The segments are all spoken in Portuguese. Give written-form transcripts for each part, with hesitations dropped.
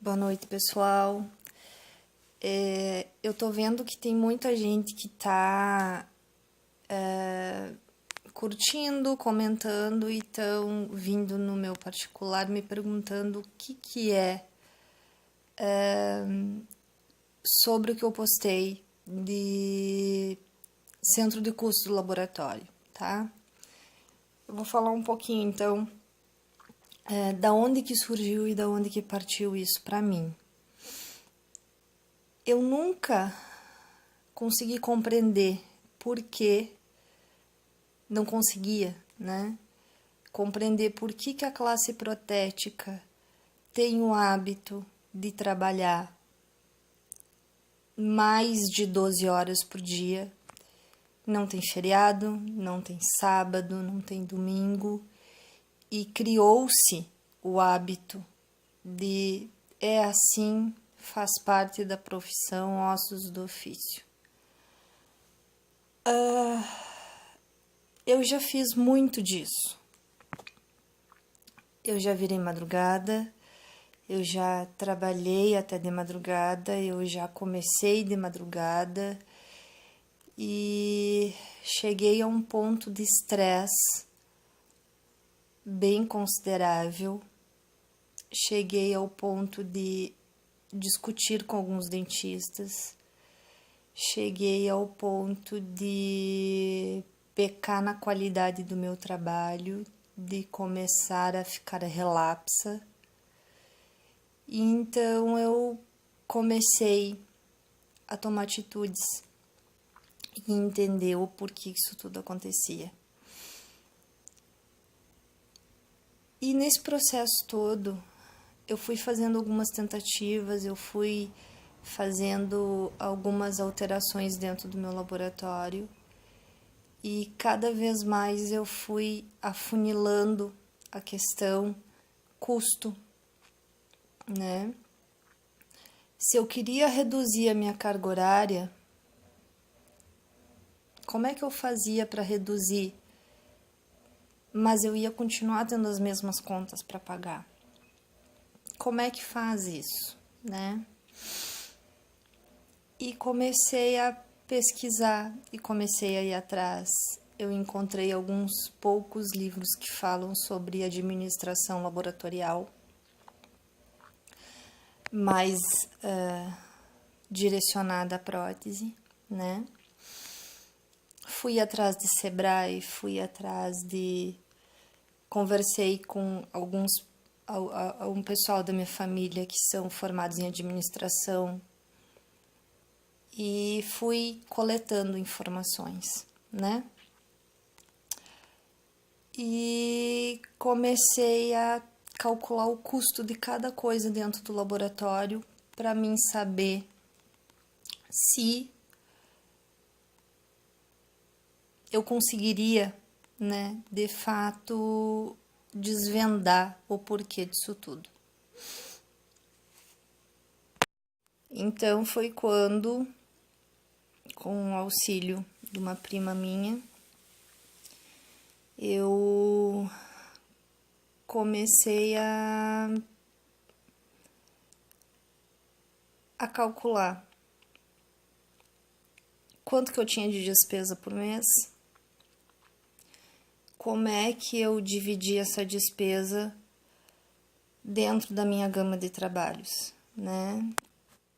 Boa noite, pessoal. Eu tô vendo que tem muita gente que tá curtindo, comentando e tão vindo no meu particular me perguntando o que é sobre o que eu postei de centro de custo do laboratório, tá? Eu vou falar um pouquinho, então, da onde que surgiu e da onde que partiu isso pra mim. Eu nunca consegui compreender por que não conseguia, né? Compreender por que a classe protética tem o hábito de trabalhar mais de 12 horas por dia. Não tem feriado, não tem sábado, não tem domingo. E criou-se o hábito de é assim, faz parte da profissão, ossos do ofício. Eu já fiz muito disso. Eu já virei madrugada, eu já trabalhei até de madrugada, eu já comecei de madrugada e cheguei a um ponto de estresse bem considerável. Cheguei ao ponto de discutir com alguns dentistas. Cheguei ao ponto de pecar na qualidade do meu trabalho, de começar a ficar relapsa. E então eu comecei a tomar atitudes e entender o porquê isso tudo acontecia. E nesse processo todo, eu fui fazendo algumas tentativas, eu fui fazendo algumas alterações dentro do meu laboratório e cada vez mais eu fui afunilando a questão custo, né? Se eu queria reduzir a minha carga horária, como é que eu fazia para reduzir? Mas eu ia continuar tendo as mesmas contas para pagar. Como é que faz isso, né? E comecei a pesquisar e comecei a ir atrás. Eu encontrei alguns poucos livros que falam sobre administração laboratorial, mais direcionada à prótese, né? Fui atrás de Sebrae, fui atrás de... Conversei com um pessoal da minha família que são formados em administração e fui coletando informações, né? E comecei a calcular o custo de cada coisa dentro do laboratório para mim saber se eu conseguiria, né, de fato desvendar o porquê disso tudo. Então foi quando, com o auxílio de uma prima minha, eu comecei a calcular quanto que eu tinha de despesa por mês, como é que eu dividi essa despesa dentro da minha gama de trabalhos, né?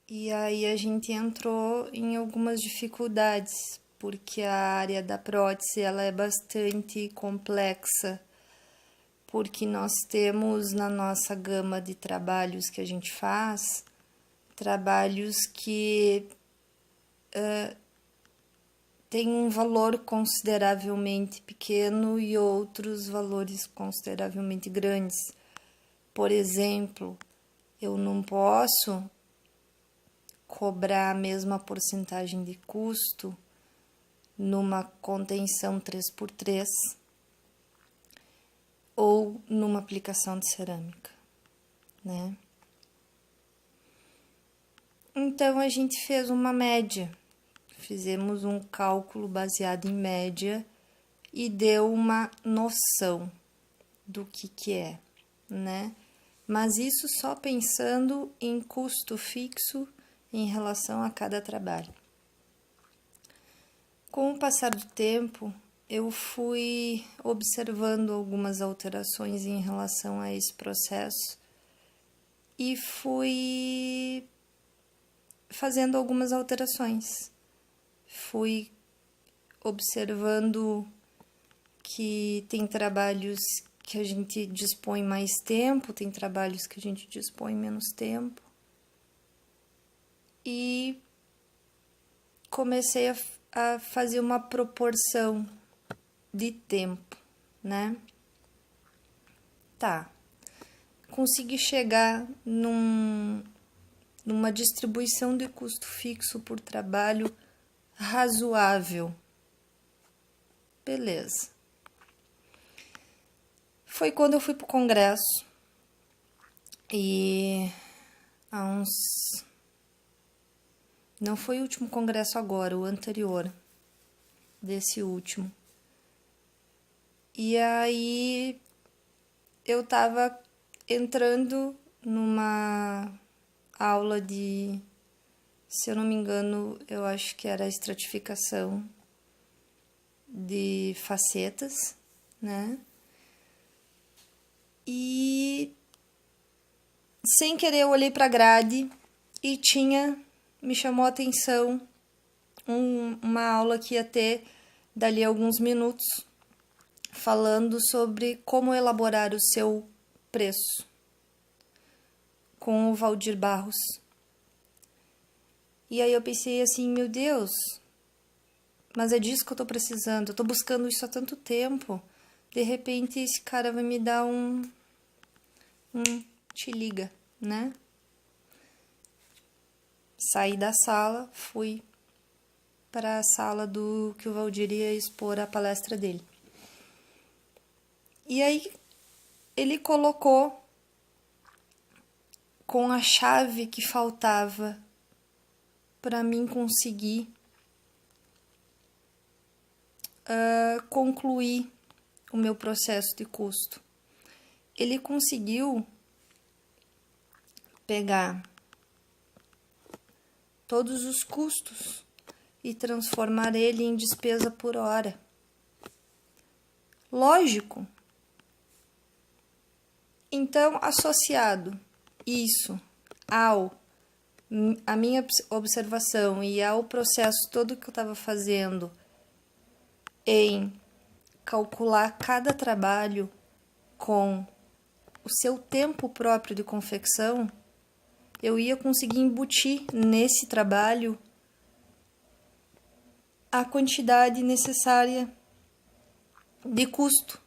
E aí a gente entrou em algumas dificuldades, porque a área da prótese ela é bastante complexa, porque nós temos na nossa gama de trabalhos que a gente faz, trabalhos que têm um valor consideravelmente pequeno e outros valores consideravelmente grandes. Por exemplo, eu não posso cobrar a mesma porcentagem de custo numa contenção 3x3 ou numa aplicação de cerâmica, né? Então a gente fez uma média, fizemos um cálculo baseado em média e deu uma noção do que é, né? mas isso só pensando em custo fixo em relação a cada trabalho. Com o passar do tempo, eu fui observando algumas alterações em relação a esse processo e fui fazendo algumas alterações. Fui observando que tem trabalhos que a gente dispõe mais tempo, tem trabalhos que a gente dispõe menos tempo. E comecei a fazer uma proporção de tempo, né? Tá. Consegui chegar numa distribuição de custo fixo por trabalho razoável. Beleza. Foi quando eu fui pro congresso e há uns... Não foi o último congresso agora, o anterior desse último. E aí eu tava entrando numa aula de, se eu não me engano, eu acho que era a estratificação de facetas, né? E sem querer eu olhei para a grade e me chamou a atenção uma aula que ia ter dali a alguns minutos falando sobre como elaborar o seu preço com o Valdir Barros. E aí eu pensei assim, meu Deus, mas é disso que eu tô precisando, eu tô buscando isso há tanto tempo, de repente esse cara vai me dar um te liga, né? Saí da sala, fui para a sala do que o Valdir ia expor a palestra dele. E aí ele colocou com a chave que faltava para mim conseguir concluir o meu processo de custo. Ele conseguiu pegar todos os custos e transformar ele em despesa por hora. Lógico. Então, associado isso a minha observação e ao processo todo que eu estava fazendo em calcular cada trabalho com o seu tempo próprio de confecção, eu ia conseguir embutir nesse trabalho a quantidade necessária de custo.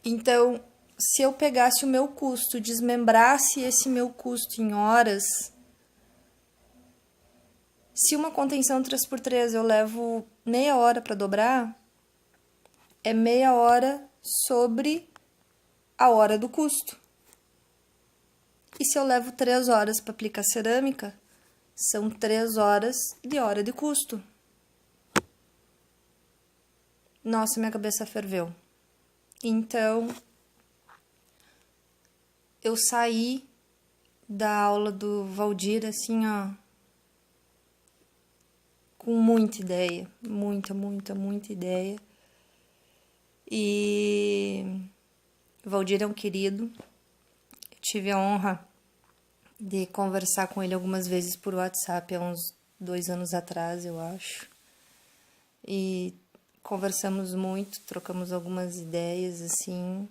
Então, se eu pegasse o meu custo, desmembrasse esse meu custo em horas, se uma contenção 3x3 eu levo meia hora para dobrar, é meia hora sobre a hora do custo. E se eu levo 3 horas para aplicar cerâmica, são 3 horas de hora de custo. Nossa, minha cabeça ferveu. Então, eu saí da aula do Valdir, assim, ó, com muita ideia, muita ideia. E o Valdir é um querido. Eu tive a honra de conversar com ele algumas vezes por WhatsApp, há uns 2 anos atrás, eu acho. E conversamos muito, trocamos algumas ideias, assim.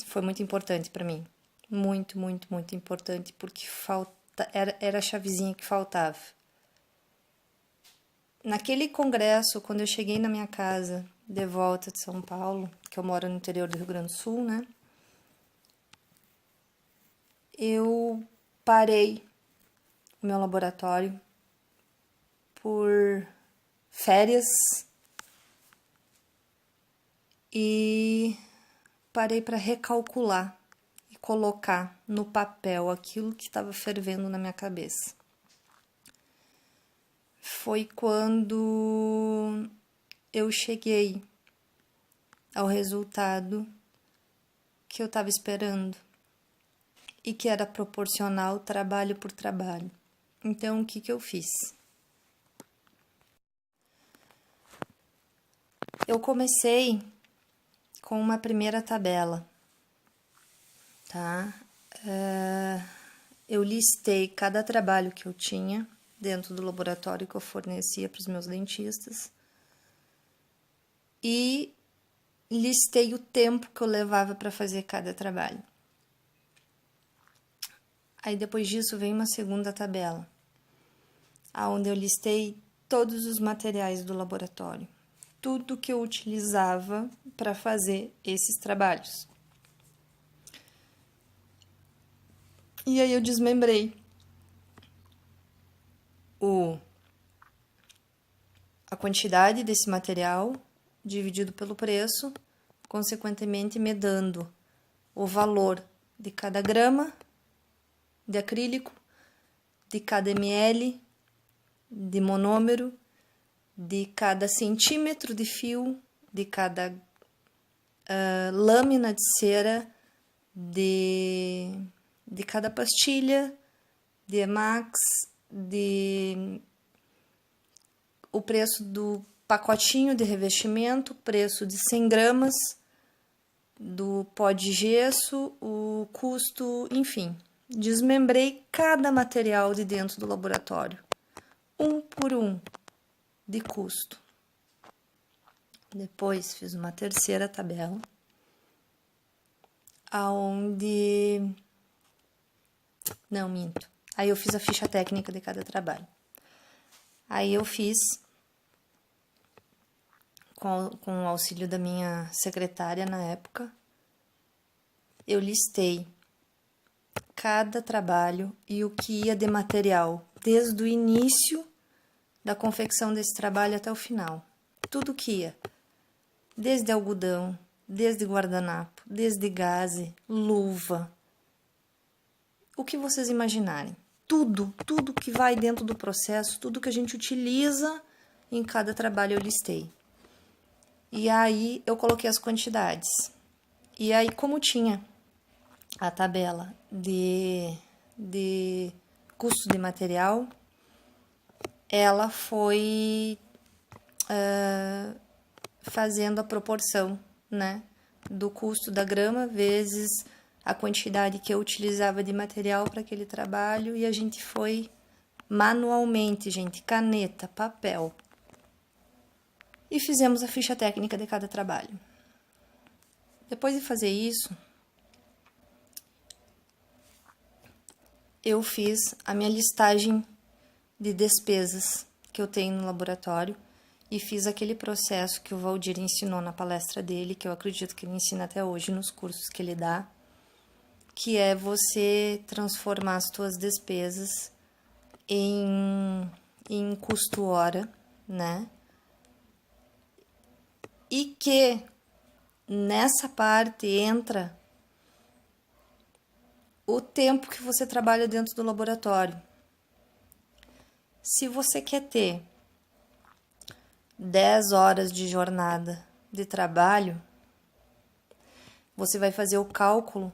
Foi muito importante para mim. Muito importante, porque era a chavezinha que faltava. Naquele congresso, quando eu cheguei na minha casa, de volta de São Paulo, que eu moro no interior do Rio Grande do Sul, né? Eu parei o meu laboratório por férias e parei para recalcular e colocar no papel aquilo que estava fervendo na minha cabeça. Foi quando eu cheguei ao resultado que eu estava esperando e que era proporcional trabalho por trabalho. Então, o que eu fiz? Eu comecei com uma primeira tabela, tá? Eu listei cada trabalho que eu tinha dentro do laboratório que eu fornecia para os meus dentistas e listei o tempo que eu levava para fazer cada trabalho. Aí depois disso vem uma segunda tabela, onde eu listei todos os materiais do laboratório, tudo que eu utilizava para fazer esses trabalhos. E aí eu desmembrei a quantidade desse material dividido pelo preço, consequentemente me dando o valor de cada grama de acrílico, de cada ml de monômero, de cada centímetro de fio, de cada lâmina de cera, de cada pastilha, de Emax, o preço do pacotinho de revestimento, preço de 100 gramas, do pó de gesso, o custo, enfim. Desmembrei cada material de dentro do laboratório, um por um, de custo. Depois fiz uma terceira tabela, aonde... Não, minto. Aí eu fiz a ficha técnica de cada trabalho. Aí eu fiz, com o auxílio da minha secretária na época, eu listei cada trabalho e o que ia de material, desde o início da confecção desse trabalho até o final. Tudo que ia, desde algodão, desde guardanapo, desde gaze, luva, o que vocês imaginarem. Tudo que vai dentro do processo, tudo que a gente utiliza em cada trabalho eu listei. E aí eu coloquei as quantidades. E aí, como tinha a tabela de custo de material, ela foi fazendo a proporção, né, do custo da grama vezes a quantidade que eu utilizava de material para aquele trabalho, e a gente foi manualmente, gente, caneta, papel, e fizemos a ficha técnica de cada trabalho. Depois de fazer isso, eu fiz a minha listagem de despesas que eu tenho no laboratório e fiz aquele processo que o Valdir ensinou na palestra dele, que eu acredito que ele ensina até hoje nos cursos que ele dá, que é você transformar as tuas despesas em custo hora, né? E que nessa parte entra o tempo que você trabalha dentro do laboratório. Se você quer ter 10 horas de jornada de trabalho, você vai fazer o cálculo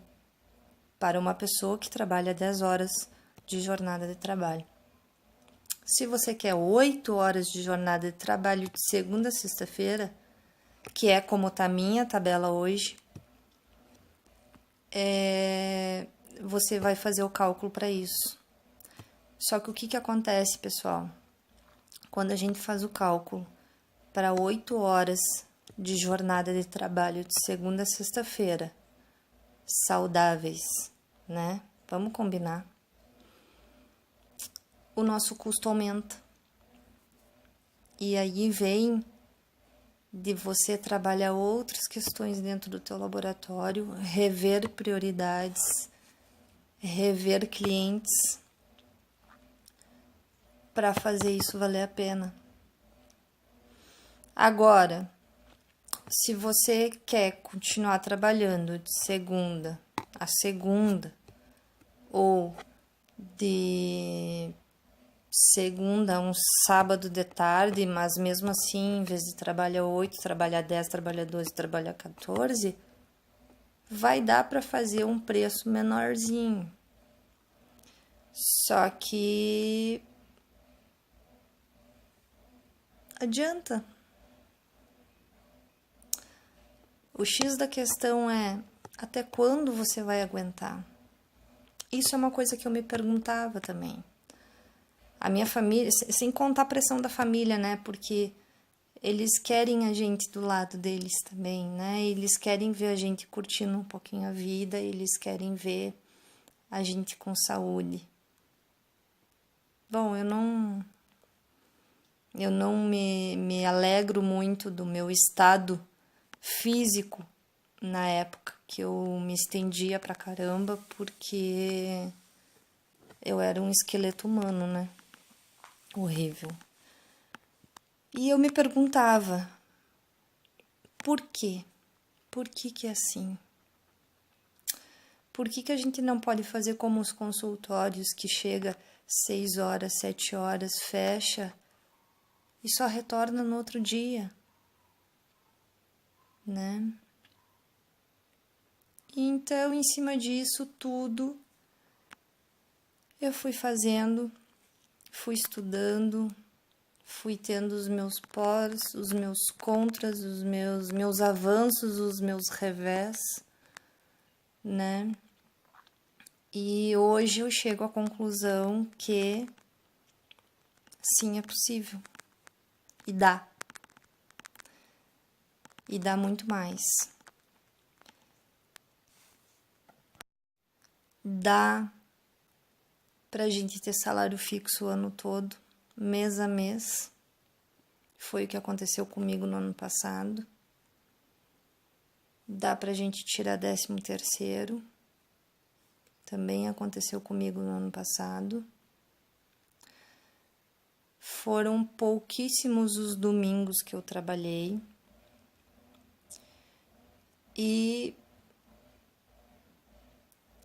para uma pessoa que trabalha 10 horas de jornada de trabalho. Se você quer 8 horas de jornada de trabalho de segunda a sexta-feira, que é como está a minha tabela hoje, você vai fazer o cálculo para isso. Só que o que acontece, pessoal? Quando a gente faz o cálculo para 8 horas de jornada de trabalho de segunda a sexta-feira, saudáveis, né? Vamos combinar. O nosso custo aumenta. E aí vem de você trabalhar outras questões dentro do teu laboratório, rever prioridades, rever clientes, para fazer isso valer a pena. Agora, se você quer continuar trabalhando de segunda a segunda, ou de segunda a um sábado de tarde, mas mesmo assim, em vez de trabalhar 8, trabalhar 10, trabalhar 12, trabalhar 14, vai dar para fazer um preço menorzinho. Só que adianta. O X da questão é até quando você vai aguentar? Isso é uma coisa que eu me perguntava também. A minha família, sem contar a pressão da família, né? Porque eles querem a gente do lado deles também, né? Eles querem ver a gente curtindo um pouquinho a vida, eles querem ver a gente com saúde. Bom, eu não me alegro muito do meu estado físico na época que eu me estendia pra caramba, porque eu era um esqueleto humano, né? Horrível. E eu me perguntava, por quê? Por que é assim? Por que a gente não pode fazer como os consultórios, que chega 6 horas, 7 horas, fecha e só retorna no outro dia, né? Então, em cima disso tudo, eu fui fazendo, fui estudando, fui tendo os meus pós, os meus contras, os meus avanços, os meus revés, né? E hoje eu chego à conclusão que sim, é possível. E dá. E dá muito mais. Dá pra gente ter salário fixo o ano todo, mês a mês. Foi o que aconteceu comigo no ano passado. Dá pra gente tirar 13º. Também aconteceu comigo no ano passado. Foram pouquíssimos os domingos que eu trabalhei. E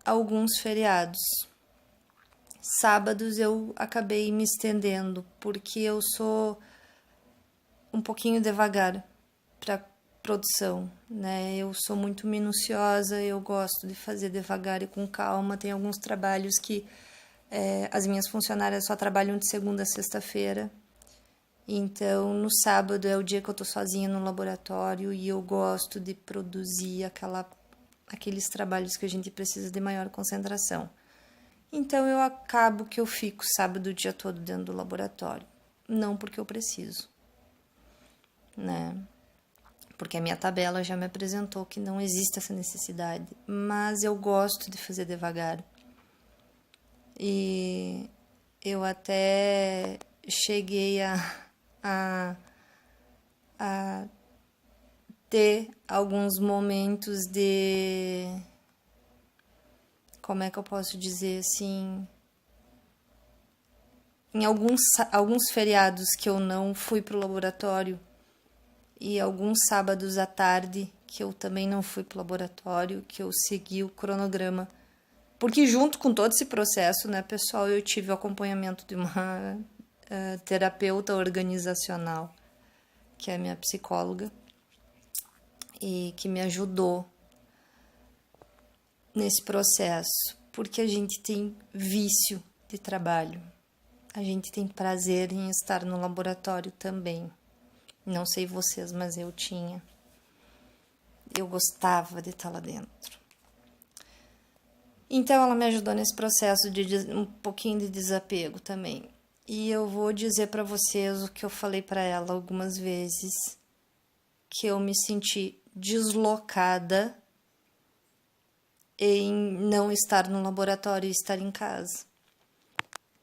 alguns feriados. Sábados eu acabei me estendendo, porque eu sou um pouquinho devagar para produção, né? Eu sou muito minuciosa, eu gosto de fazer devagar e com calma. Tem alguns trabalhos que as minhas funcionárias só trabalham de segunda a sexta-feira. Então, no sábado é o dia que eu tô sozinha no laboratório e eu gosto de produzir aqueles trabalhos que a gente precisa de maior concentração. Então, eu acabo que eu fico sábado o dia todo dentro do laboratório. Não porque eu preciso, né? Porque a minha tabela já me apresentou que não existe essa necessidade. Mas eu gosto de fazer devagar. E eu até cheguei a ter alguns momentos de... Como é que eu posso dizer assim? Em alguns feriados que eu não fui pro laboratório e alguns sábados à tarde que eu também não fui pro laboratório, que eu segui o cronograma. Porque junto com todo esse processo, né, pessoal, eu tive o acompanhamento de uma terapeuta organizacional, que é a minha psicóloga, e que me ajudou nesse processo, porque a gente tem vício de trabalho, a gente tem prazer em estar no laboratório também. Não sei vocês, mas eu tinha. Eu gostava de estar lá dentro. Então ela me ajudou nesse processo de um pouquinho de desapego também. E eu vou dizer para vocês o que eu falei para ela algumas vezes, que eu me senti deslocada em não estar no laboratório e estar em casa.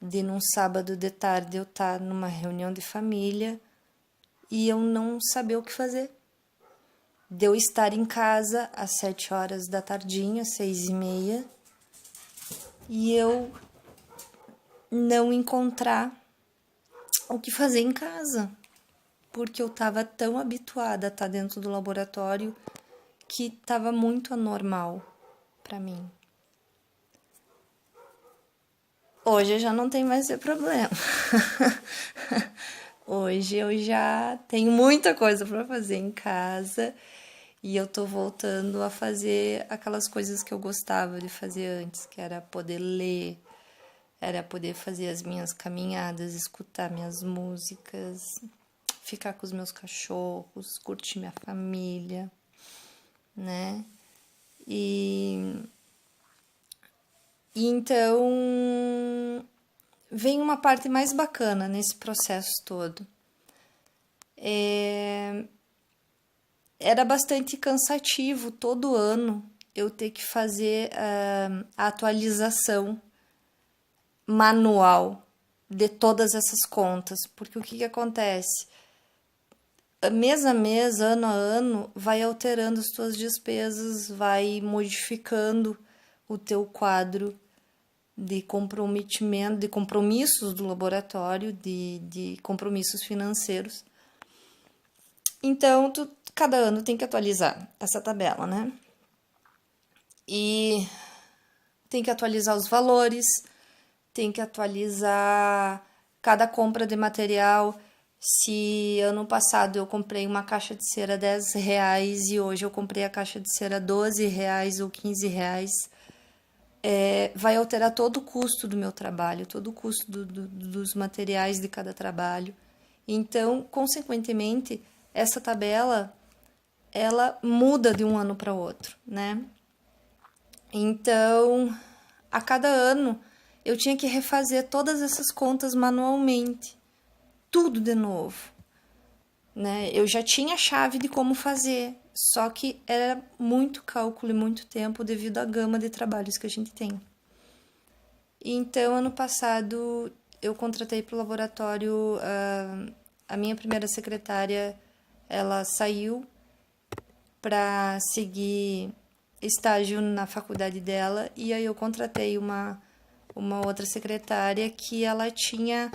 De num sábado de tarde eu estar numa reunião de família e eu não saber o que fazer. De eu estar em casa às 7 horas da tardinha, 6h30, e eu não encontrar o que fazer em casa, porque eu estava tão habituada a estar dentro do laboratório que estava muito anormal para mim. Hoje já não tem mais esse problema. Hoje eu já tenho muita coisa para fazer em casa E eu tô voltando a fazer aquelas coisas que eu gostava de fazer antes, que era poder ler, era poder fazer as minhas caminhadas, escutar minhas músicas, ficar com os meus cachorros, curtir minha família, né? E então vem uma parte mais bacana nesse processo todo. Era bastante cansativo todo ano eu ter que fazer a atualização manual de todas essas contas, porque o que acontece? Mês a mês, ano a ano, vai alterando as tuas despesas, vai modificando o teu quadro de comprometimento, de compromissos do laboratório, de compromissos financeiros. Então, cada ano tem que atualizar essa tabela, né? E tem que atualizar os valores, tem que atualizar cada compra de material. Se ano passado eu comprei uma caixa de cera R$10 e hoje eu comprei a caixa de cera R$12 ou R$15, vai alterar todo o custo do meu trabalho, todo o custo dos materiais de cada trabalho. Então, consequentemente, essa tabela ela muda de um ano para outro, né? Então, a cada ano eu tinha que refazer todas essas contas manualmente, tudo de novo, né? Eu já tinha a chave de como fazer, só que era muito cálculo e muito tempo devido à gama de trabalhos que a gente tem. Então, ano passado, eu contratei para o laboratório, a minha primeira secretária, ela saiu para seguir estágio na faculdade dela, e aí eu contratei uma outra secretária que ela tinha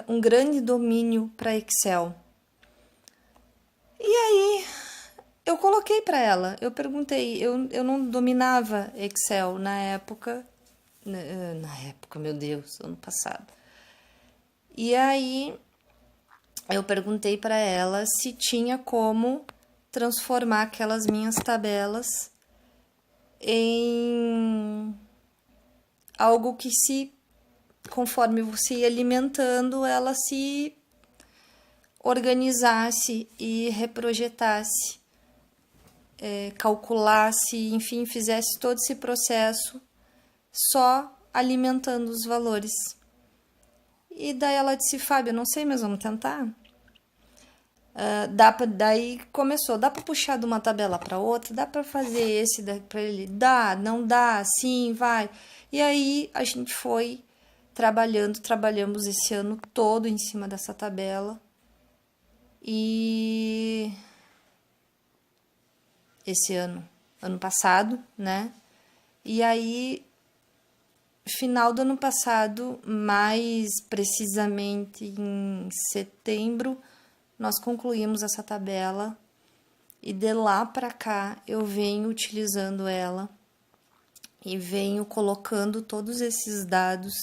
um grande domínio para Excel. E aí eu coloquei para ela, eu perguntei, eu não dominava Excel na época, meu Deus, ano passado. E aí eu perguntei para ela se tinha como transformar aquelas minhas tabelas em algo que conforme você ia alimentando, ela se organizasse e reprojetasse, calculasse, enfim, fizesse todo esse processo só alimentando os valores. E daí ela disse, Fábio, não sei, mas vamos tentar. Daí começou, dá para puxar de uma tabela para outra, dá para fazer esse para ele, dá, não dá, sim, vai. E aí a gente foi trabalhamos esse ano todo em cima dessa tabela. E esse ano passado, né? E aí, final do ano passado, mais precisamente em setembro, nós concluímos essa tabela e de lá para cá eu venho utilizando ela e venho colocando todos esses dados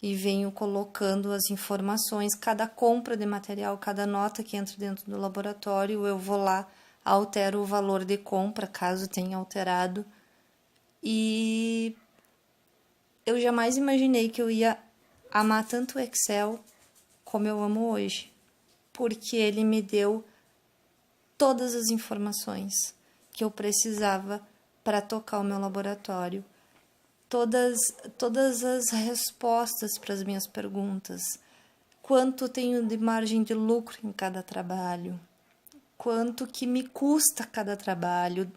e venho colocando as informações, cada compra de material, cada nota que entra dentro do laboratório, eu vou lá, altero o valor de compra, caso tenha alterado, e eu jamais imaginei que eu ia amar tanto o Excel como eu amo hoje, porque ele me deu todas as informações que eu precisava para tocar o meu laboratório, todas as respostas para as minhas perguntas, quanto tenho de margem de lucro em cada trabalho, quanto que me custa cada trabalho,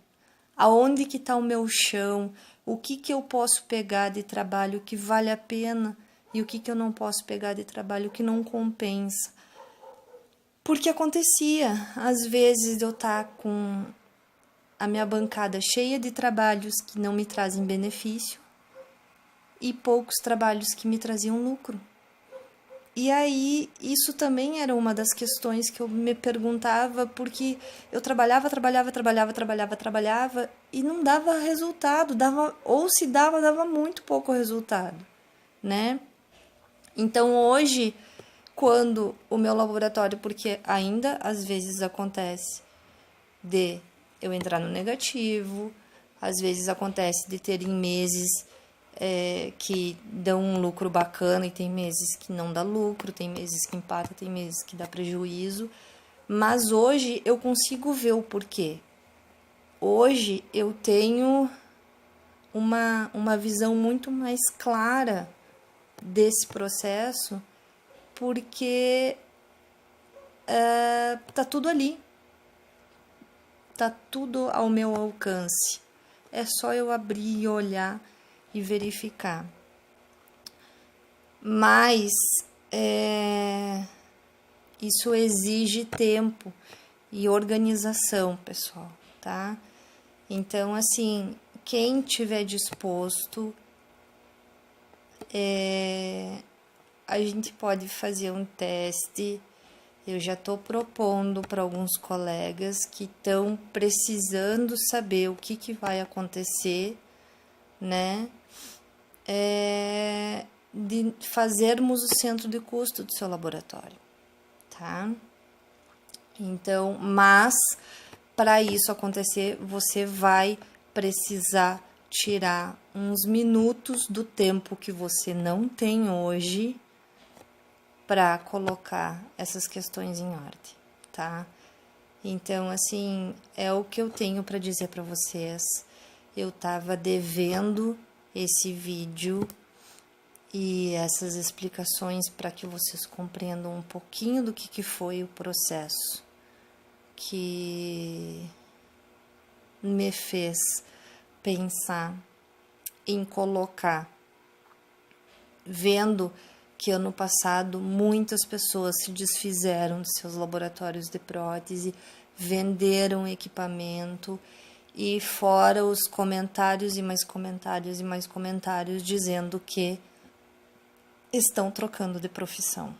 aonde que está o meu chão, o que eu posso pegar de trabalho que vale a pena e o que eu não posso pegar de trabalho que não compensa. Porque acontecia, às vezes, eu estar com a minha bancada cheia de trabalhos que não me trazem benefício e poucos trabalhos que me traziam lucro. E aí, isso também era uma das questões que eu me perguntava, porque eu trabalhava e não dava resultado, ou se dava muito pouco resultado, né? Então, hoje, quando o meu laboratório, porque ainda às vezes acontece de eu entrar no negativo. Às vezes acontece de terem meses que dão um lucro bacana e tem meses que não dá lucro, tem meses que empata, tem meses que dá prejuízo. Mas hoje eu consigo ver o porquê. Hoje eu tenho uma visão muito mais clara desse processo, porque tá tudo ali, tá tudo ao meu alcance. É só eu abrir e olhar e verificar. Mas isso exige tempo e organização, pessoal, tá? Então, assim, quem tiver disposto, a gente pode fazer um teste. Eu já estou propondo para alguns colegas que estão precisando saber o que vai acontecer, né? De fazermos o centro de custo do seu laboratório, tá? Então, mas para isso acontecer, você vai precisar tirar uns minutos do tempo que você não tem hoje para colocar essas questões em ordem, tá? Então, assim, é o que eu tenho para dizer para vocês. Eu tava devendo esse vídeo e essas explicações para que vocês compreendam um pouquinho do que foi o processo que me fez pensar em colocar, vendo que ano passado muitas pessoas se desfizeram de seus laboratórios de prótese, venderam equipamento, e fora os comentários e mais comentários e mais comentários dizendo que estão trocando de profissão.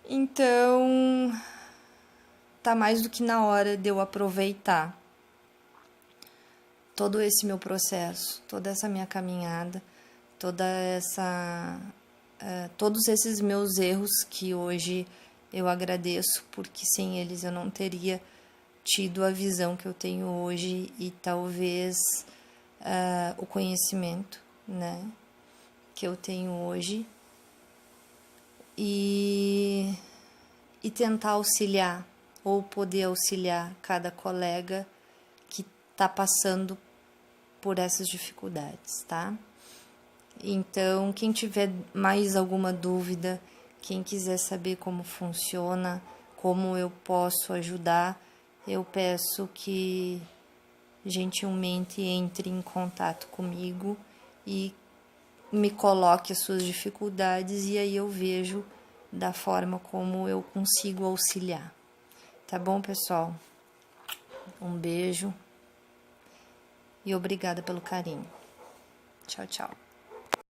Então, tá mais do que na hora de eu aproveitar todo esse meu processo, toda essa minha caminhada, todos esses meus erros que hoje eu agradeço, porque sem eles eu não teria tido a visão que eu tenho hoje e talvez o conhecimento, né, que eu tenho hoje, e tentar auxiliar ou poder auxiliar cada colega que está passando por essas dificuldades, tá? Então, quem tiver mais alguma dúvida, quem quiser saber como funciona, como eu posso ajudar, eu peço que gentilmente entre em contato comigo e me coloque as suas dificuldades e aí eu vejo da forma como eu consigo auxiliar. Tá bom, pessoal? Um beijo e obrigada pelo carinho. Tchau, tchau.